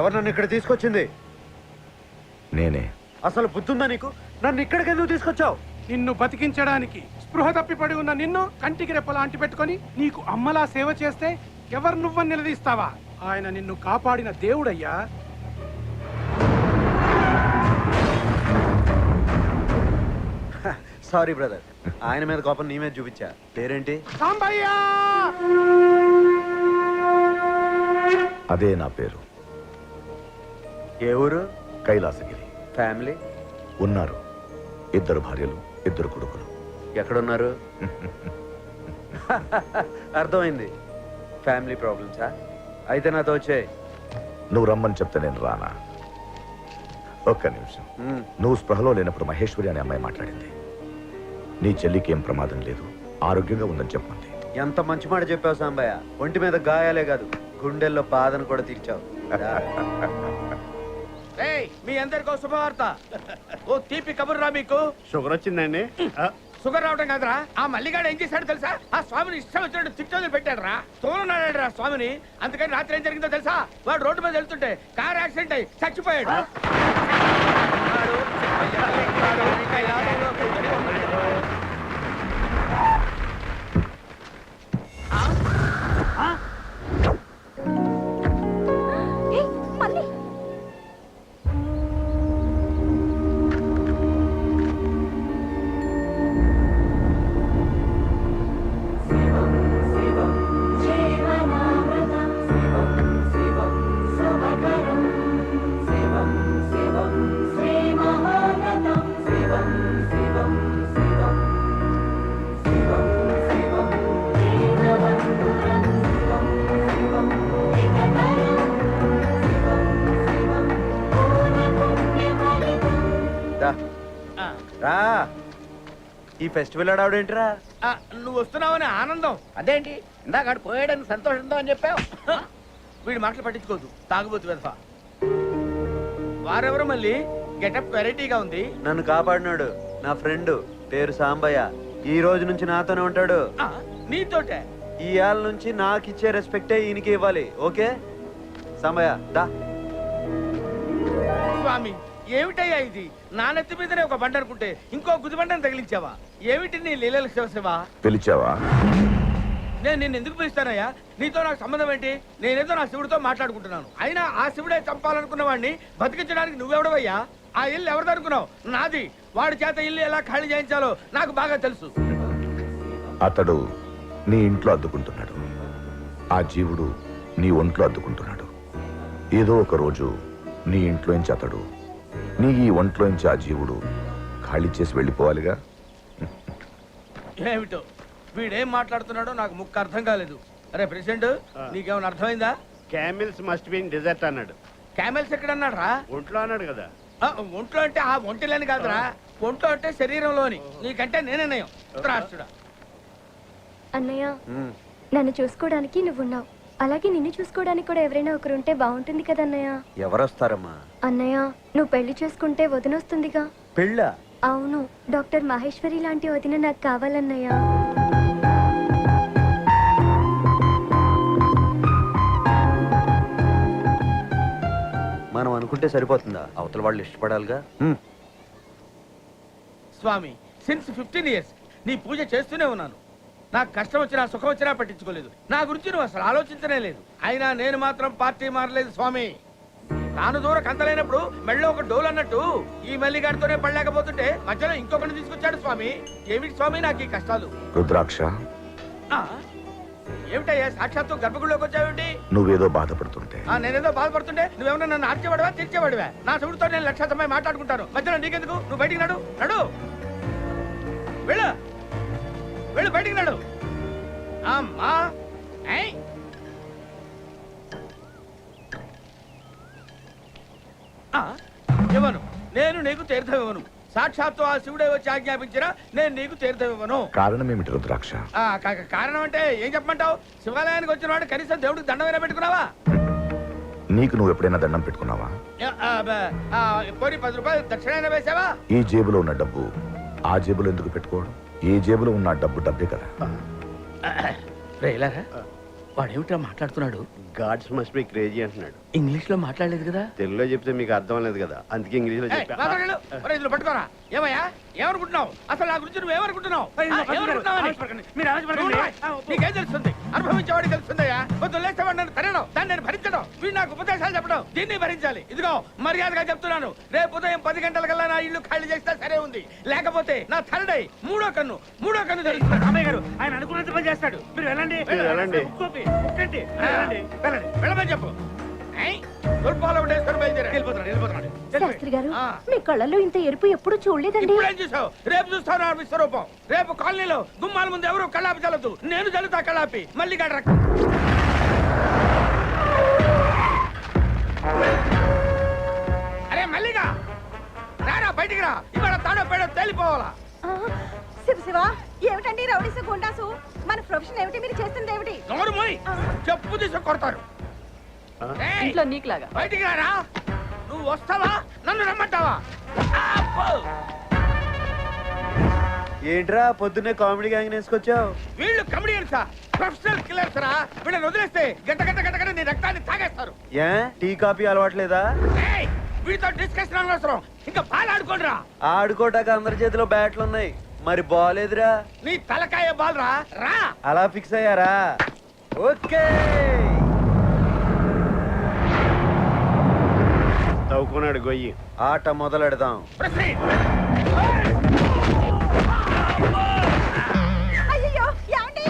ఎవరు నన్ను ఇక్కడ తీసుకొచ్చింది? నేనే. అసలు బుద్ధుందా నీకు? నన్ను ఇక్కడికి ఎందుకు తీసుకొచ్చావు? నిన్ను బతికించడానికి స్పృహ తప్పిపడి ఉన్న నిన్ను కంటికి రెప్పలా అంటి పెట్టుకొని నీకు అమ్మలా సేవ చేస్తే ఎవరు నువ్వని నిలదీస్తావా? ఆయన నిన్ను కాపాడిన దేవుడయ్యా. సారీ బ్రదర్, ఆయన మీద కోపం నీ మీద చూపించా. పేరేంటి? సాంబయ్య. అదే నా పేరు. ఏ ఊరు? కైలాసగిరి. ఫ్యామిలీ? ఉన్నారు, 2 భార్యలు 2 కొడుకులు. ఎక్కడున్నారు? అర్థమైంది, ఫ్యామిలీ ప్రాబ్లమ్సా? అయితే నాతో వచ్చే. నువ్వు రమ్మని చెప్తే నేను రానా? ఒక్క నిమిషం. నువ్వు స్పృహలో లేనప్పుడు మహేశ్వరి అనే అమ్మాయి మాట్లాడింది. నీ చెల్లికి ఏం ప్రమాదం లేదు, ఆరోగ్యంగా ఉందని చెప్పమంది. ఎంత మంచి మాట చెప్పావు సాంబయ్య. ఒంటి మీద గాయాలే కాదు, గుండెల్లో బాధను కూడా తీర్చావు. మీ అందరికో శుభవార్త. ఓ తీపి కబుర్రా మీకు. షుగర్ వచ్చిందండి? షుగర్ రావడం కాదురా, ఆ మల్లిగాడు ఏం చేశాడు తెలుసా? ఆ స్వామిని ఇష్టం వచ్చినట్టు తిట్టోలు పెట్టాడు రా. తోలున్నాడు రా స్వామిని. అందుకని రాత్రి ఏం జరిగిందో తెలుసా? వాడు రోడ్డు మీద వెళ్తుంటే కార్ యాక్సిడెంట్ అయ్యి చచ్చిపోయాడు. రా, ఈ ఫెస్టివల్ ఆడేంటిరా? నువ్వు వస్తున్నావని ఆనందం. అదేంటి ఇందాక పోయాడని సంతోషంతో అని చెప్పావు? వీడి మాటలు పట్టించుకోదు, తాగుబోతు వెధవ. వారెవరు మళ్ళీ? గెటప్ వెరైటీగా ఉంది. నన్ను కాపాడినాడు నా ఫ్రెండ్, పేరు సాంబయ్య. ఈ రోజు నుంచి నాతోనే ఉంటాడు. నీతోటే? ఈ ఏళ్ళ నుంచి నాకు ఇచ్చే రెస్పెక్టే ఈయనకి ఇవ్వాలి. ఓకే సాంబయ్య, దా. స్వామి, ఏమిటయ్యా ఇది? నా నెత్తి మీదనే ఒక బండ అనుకుంటే ఇంకో గుదిబండను తగిలించావా? ఏమిటి నీ లీలల శివశివా? పిలిచావా? నేను నిన్ను ఎందుకు పిలుస్తానయ్యా? నీతో నాకు సంబంధం ఏంటి? నేనేదో నా శివుడితో మాట్లాడుకుంటున్నాను. అయినా ఆ శివుడే చంపాలనుకున్న వాడిని బతికించడానికి నువ్వెవడవయ్యా? ఆ ఇల్లు ఎవరిదనుకున్నావు? నాది. వాడి చేత ఇల్లు ఎలా ఖాళీ చేయించాలో నాకు బాగా తెలుసు. అతడు నీ ఇంట్లో అద్దుకుంటున్నాడు, ఆ జీవుడు నీ ఒంట్లో అద్దుకుంటున్నాడు. ఏదో ఒక రోజు నీ ఇంట్లోంచి అతడు, నీ ఈ ఒంట్లోంచి ఆ జీవుడు ఖాళీ చేసి వెళ్ళిపోవాలిగా. ఏమిటో వీడేం మాట్లాడుతున్నాడో నాకు ముక్క అర్థం కాలేదు. అరే ప్రెసిడెంట్, నీకేమైనా అర్థమైందా? Camels must be in desert అన్నాడు. క్యామెల్స్ ఎక్కడ అన్నాడు రా? ఒంట్లో అన్నాడు కదా. ఒంట్లో అంటే ఆ ఒంటిలేని కాదురా, ఒంట్లో అంటే శరీరంలోని. నీకంటే నేనే నయం. ధృతరాష్ట్రుడా. అన్నయ్య, నన్ను చూసుకోవడానికి నువ్వున్నావు, అలాగే నిన్ను చూసుకోవడానికి కూడా ఎవరైనా ఒకరు ఉంటే బాగుంటుంది కదా అన్నయ్య. ఎవరొస్తారమ్మా? అన్నయ్య, నువ్వు పెళ్లి చేసుకుంటే వదినొస్తుందిగా. పెళ్ళా? అవును, డాక్టర్ మహేశ్వరి లాంటి వదిన నాకు కావాలన్నయ్య. మనం అనుకుంటే సరిపోతుందా? అవతల వాళ్ళు ఇష్టపడాలిగా. స్వామి, సిన్స్ 15 years నీ పూజ చేస్తూనే ఉన్నాను. నాకు కష్టం వచ్చినా సుఖం వచ్చినా పట్టించుకోలేదు. నా గురించి నువ్వు అసలు ఆలోచించనే లేదు. అయినా నేను మాత్రం పార్టీ మారలేదు స్వామి. తాను దూర కంతలైనప్పుడు మెళ్ళో ఒక డోల్ అన్నట్టు ఈ మల్లిగాడితోనే పడలేకపోతుంటే మధ్యలో ఇంకొకటి తీసుకొచ్చాడు స్వామి. ఏమిటి స్వామి నాకు ఈ కష్టాలు? రుద్రాక్ష, ఏమిటయ్యా సాక్షాత్తు గర్భగుడిలోకి వచ్చావేంటి? నువ్వేదో బాధపడుతుంటే. నేనేదో బాధపడుతుంటే నువ్వేమన్నా నన్ను ఆర్చేవాడివా తీర్చేవాడివా? నా శివుడితో నేను లక్షాతమై మాట్లాడుకుంటాను. మధ్యలో నీకెందుకు? నువ్వు బయటికి నడు. నడు, వెళ్ళు వెళ్ళు, బయటికి నడు. అమ్మా ఇవ్వను, నేను నీకు తీర్థం ఇవ్వను. సాక్షాత్తు ఆ శివుడే వచ్చి ఆజ్ఞాపించినా నేను నీకు తీర్థం ఇవ్వను. కారణం ఏమిటి రుద్రాక్ష? కారణం అంటే ఏం చెప్పమంటావు? శివాలయానికి వచ్చిన వాడు కనీసం దేవుడికి దండమైనా పెట్టుకున్నావా? నీకు నువ్వు ఎప్పుడైనా దండం పెట్టుకున్నావా? పోనీ 10 రూపాయలు దక్షిణైనా వేసావా? ఈ జేబులో ఉన్న డబ్బు ఆ జేబులో ఎందుకు పెట్టుకోవడం? ఏ జేబులో ఉన్న డబ్బు డబ్బే కదా. వాడేమిటా మాట్లాడుతున్నాడు? గాడ్స్ మస్ట్ బి క్రేజీ అంటున్నాడు. ఇంగ్లీష్ లో మాట్లాడలేదు కదా? తెలుగులో చెప్తే మీకు అర్థం లేదు కదా, అందుకే ఇంగ్లీష్ లో చెప్పా. ఇందులో పట్టుకోరా. ఏమయ్యా, ఏమనుకుంటున్నావు? అసలు నా గురించి నువ్వు ఏమనుకుంటున్నావు? నీకేం తెలుస్తుంది? అనుభవించేవాడికి తెలుస్తుందయ్యా. కొంచెం లేచేవాడు నన్ను తనడం, దాన్ని నేను భరించడం, వీడు నాకు ఉపదేశాలు చెప్పడం, దీన్ని భరించాలి. ఇదిగో మర్యాదగా చెప్తున్నాను, రేపు ఉదయం 10 గంటలకల్లా నా ఇల్లు ఖాళీ చేస్తే సరే ఉంది. లేకపోతే నా థర్డ్ ఐ, మూడో కన్ను తెలుస్తుంది. అమ్మాయి గారు, ఆయన అనుకున్నంత పని చేస్తాడు. మీరు వెళ్ళండి. వెళ్ళమని చెప్పు. శాస్త్రి గారు, మీ కళ్ళలో ఇంత ఎరుపు ఎప్పుడు చూడలేదండి. చూసావు? రేపు చూస్తాను ఆ విశ్వరూపం. రేపు కాలనీలో గుమ్మాల ముందు ఎవరు కళ్ళాపి చల్లదు, నేను చల్లుతా కళ్ళాపి. మళ్ళీ గడ్ర. అరే మల్లిగా రారా, బయటికి రా. ఇవాళ తాడో పేడో తేలిపోవాలా? శివ శివ, ఏమిటండి రౌడీసు గుండాసు? మన ప్రొఫెషన్ ఏమిటి, మీరు చేస్తుంది ఏమిటి? నోరు మోయ్, చెప్పు తీసి కొడతారు. ఇంట్లో నీకులాగా బయటికి రారా. నువ్వు వస్తావా, నన్ను రమ్మంటావా? ఏంట్రా పొద్దున్నే కామెడీ గ్యాంగ్ వేసుకొచ్చావు? వీళ్ళు కమెడియన్సా, ప్రొఫెషనల్ కిల్లర్స్ రా. వీళ్ళని వదిలేస్తే గంట గంట గంట గంట నీ రక్తాన్ని తాగేస్తారు. ఏ టీ కాఫీ అలవాట్లేదా? వీటితో డిస్కషన్ అనవసరం, ఇంకా బాల్ ఆడుకోండి రా. ఆడుకోటాక అందరి చేతిలో బ్యాట్లు ఉన్నాయి, మరి బాల్ ఎదురా? నీ తలకాయ బాల్ రా. రా. అలా ఫిక్స్ అయ్యారా? ఓకే, తవ్వుకున్నాడు గొయ్యి. ఆట మొదలెడదాం. అయ్యో ఏమండి?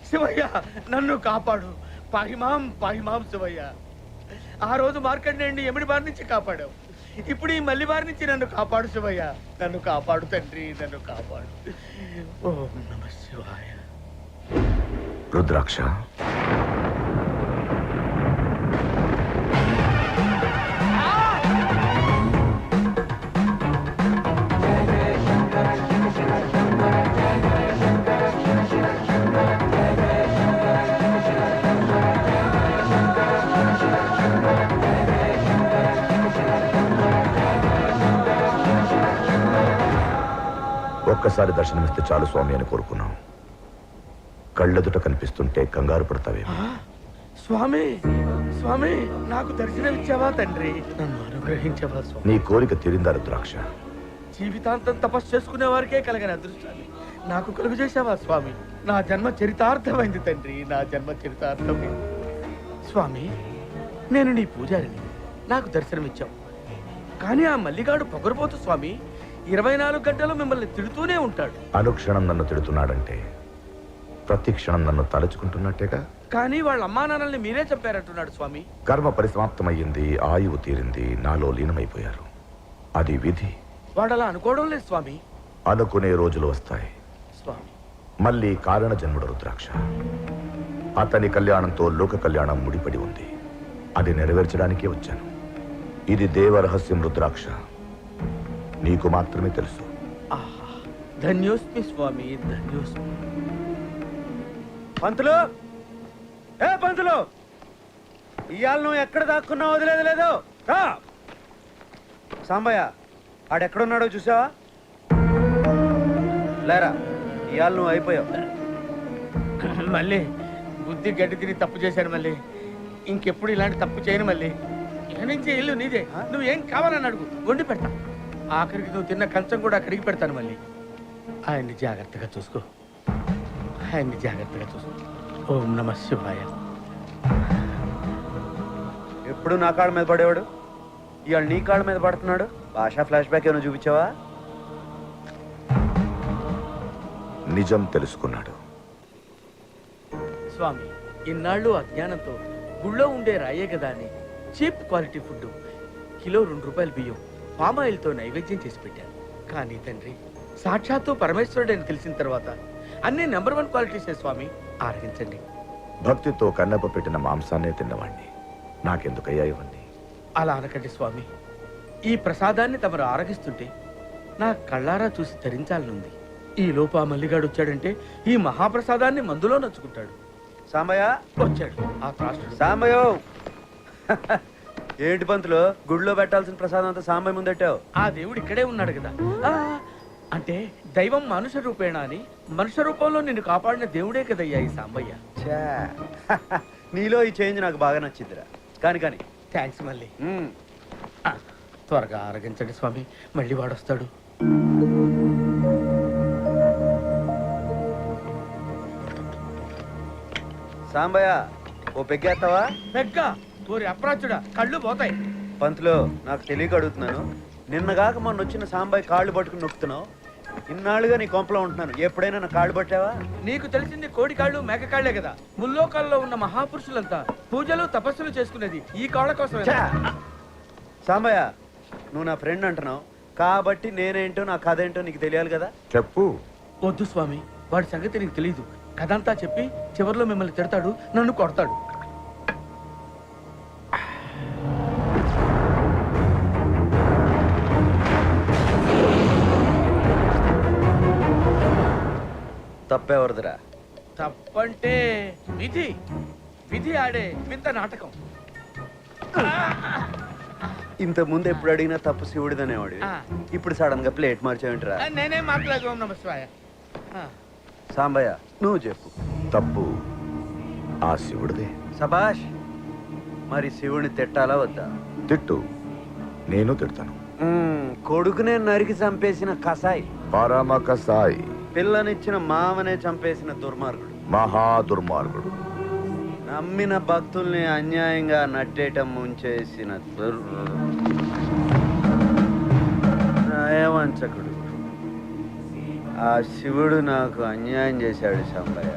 శివయ్య, నన్ను కాపాడు. పాహిమాం పాహిమాం శివయ్య. ఆ రోజు మార్కండేయుడిని ఎమిడి బారి నుంచి కాపాడావు, ఇప్పుడు ఈ మల్లి బారి నుంచి నన్ను కాపాడు శివయ్య. నన్ను కాపాడు తండ్రి, నన్ను కాపాడు. ఓం నమః శివాయ. రుద్రాక్ష, ఒక్కసారి దర్శనమిస్తే చాలు స్వామి అని కోరుకున్నాం. కళ్ళెదుట కనిపిస్తుంటే కంగారు పడతావేమో. స్వామి, స్వామి, నాకు దర్శనమిచ్చావా తండ్రి? నన్ను అనుగ్రహించవా స్వామి? నీ కోరిక తీరిందా రుద్రాక్ష? జీవితాంతం తపస్సు చేసుకునే వారికే కలిగిన అదృష్టాన్ని నాకు కలుగు చేసావా స్వామి? నా జన్మ చరితార్థమైంది తండ్రి, నా జన్మ చరితార్థమైంది. స్వామి, నేను నీ పూజారిని, నాకు దర్శనమిచ్చావు. కానీ ఆ మల్లిగాడు పొగరబోతు స్వామి. 24 గంటలు మిమ్మల్ని తిడుతూనే ఉంటాడు. అనుక్షణం నన్ను తిడుతున్నాడంటే ప్రతి క్షణం నన్ను తలుచుకుంటున్నట్టేగా. కానీ వాళ్ళ అమ్మా నాన్నల్ని మీరే చంపారంటున్నాడు స్వామి. కర్మ పరిసమాప్తమయ్యింది, ఆయువు తీరింది, నాలో లీనమైపోయారు. అది విధి. వాడలా అనుకోవడం లేదు స్వామి. అనుకునే రోజులు వస్తాయి స్వామి. మళ్ళీ కారణ జన్ముడు రుద్రాక్ష. అతని కళ్యాణంతో లోక కళ్యాణం ముడిపడి ఉంది. అది నెరవేర్చడానికే వచ్చాను. ఇది దేవరహస్యం రుద్రాక్ష, నీకు మాత్రమే తెలుసు. ఆహా, ధన్యోస్మి స్వామి, ధన్యోస్మి. పంతులు, ఏ పంతులు, ఇవాళ నువ్వు ఎక్కడ దాక్కున్నావు వదిలేదు లేదు. సాంబయ్య, ఆడెక్కడున్నాడో చూసావా? లేరా, ఇవాళ నువ్వు అయిపోయావు. మళ్ళీ బుద్ధి గడ్డి తిని తప్పు చేశాను. మళ్ళీ ఇంకెప్పుడు ఇలాంటి తప్పు చేయను. మళ్ళీ ఇక నుంచి ఇల్లు నీదే, నువ్వేం కావాలని అడుగు, వండి పెడతా. ఆఖరికి నువ్వు తిన్న కంచం కూడా కడిగి పెడతాను. మళ్ళీ ఆయన్ని జాగ్రత్తగా చూసుకో, ఆయన్ని జాగ్రత్తగా చూసుకో. ఓం నమః శివాయ. ఎప్పుడు నా కాళ్ళ మీద పడేవాడు, ఇవాళ నీ కాళ్ళ మీద పడుతున్నాడు. భాషా ఫ్లాష్ బ్యాక్ ఏమైనా చూపించావా? నిజం తెలుసుకున్నాడు. స్వామి, ఇన్నాళ్ళు అజ్ఞానంతో గుళ్ళో ఉండే రాయే కదా అని చీప్ క్వాలిటీ ఫుడ్, కిలో 2 రూపాయల బియ్యం, పామాయిల్తో నైవేద్యం చేసి పెట్టాను. కానీ తండ్రి, సాక్షాత్తు పరమేశ్వరుడు అని తెలిసిన తర్వాత అన్ని నెంబర్ 1 క్వాలిటీసే స్వామి. ఆరగించండి. భక్తితో కన్నప్ప పెట్టిన మాంసాన్నే తిన్నవాణ్ణి నాకెందుకయ్యా ఇవన్నీ? అలా అనకండి స్వామి. ఈ ప్రసాదాన్ని తమరు ఆరగిస్తుంటే నా కళ్ళారా చూసి ధరించాలనుంది. ఈ లోపు ఆ మల్లిగాడు వచ్చాడంటే ఈ మహాప్రసాదాన్ని మందులో నచ్చుకుంటాడు. సాంబయ్య వచ్చాడు ఆ త్రాష్టుడు. సాంబయ్యో ఏంటి పంతులు, గుడిలో పెట్టాల్సిన ప్రసాదం అంతా సాంబయ్య ముందెట్టావు? ఆ దేవుడు ఇక్కడే ఉన్నాడు కదా. అంటే దైవం మనుష్య రూపేణ అని, మనుష్య రూపంలో నిన్ను కాపాడిన దేవుడే కదయ్యా ఈ సాంబయ్య. ఛా, నీలో ఈ చేంజ్ నాకు బాగా నచ్చిందిరా. కానీ కానీ థ్యాంక్స్ మళ్ళీ. మ్మ్. త్వరగా ఆరగించండి స్వామి, మళ్ళీ వాడొస్తాడు. సాంబయ్య ఓ పెగ్గేస్తావా? పెగ్గా ఊరి అప్రాచుడా, కళ్ళు పోతాయి. పంతులు నాకు తెలియక అడుగుతున్నాను, నిన్నగాక మొన్న వచ్చిన సాంబయ్య కాళ్ళు పట్టుకుని నొక్కుతున్నావు. ఇన్నాళ్ళుగా నీ కొంపలో ఉంటున్నాను, ఎప్పుడైనా నా కాళ్ళు పట్టావా? నీకు తెలిసింది కోడి కాళ్ళు మేక కాళ్లే కదా. ముల్లోకాల్లో ఉన్న మహాపురుషులంతా పూజలు తపస్సులు చేసుకునేది ఈ కాళ్ళ కోసమే. ఛా! సాంబయ్య నువ్వు నా ఫ్రెండ్ అంటున్నావు కాబట్టి నేనేంటో నా కథ ఏంటో నీకు తెలియాలి కదా. చెప్పు. వద్దు స్వామి, వాడి సంగతి నీకు తెలియదు. కథంతా చెప్పి చివర్లో మిమ్మల్ని తిడతాడు, నన్ను కొడతాడు. తప్పెవరిదిరా? తప్పంటే విధి. విధి ఆడే వింత నాటకం. ఇంత ముందు ఎప్పుడు అడిగినా తప్పు శివుడిదనేవాడు, ఆ. ఇప్పుడు సడన్ గా ప్లేట్ మార్చేవింటరా? నేనే మాట్లాడు. ఓం నమః శివాయ. సాంబయ్య నువ్వు చెప్పు. తప్పు ఆ శివుడిదే. సబాష్. మరి శివుడిని తిట్టాలా వద్దా? తిట్టు, నేను తిడతాను. కొడుకునే నరికి చంపేసిన కసాయి, పరమక సాయి, పిల్లనిచ్చిన మామనే చంపేసిన దుర్మార్గుడు, మహా దుర్మార్గుడు, నమ్మిన భక్తుల్ని అన్యాయంగా నట్టేయటం ముంచేసిన నయవంచకుడు. ఆ శివుడు నాకు అన్యాయం చేశాడు సాంబయ్య.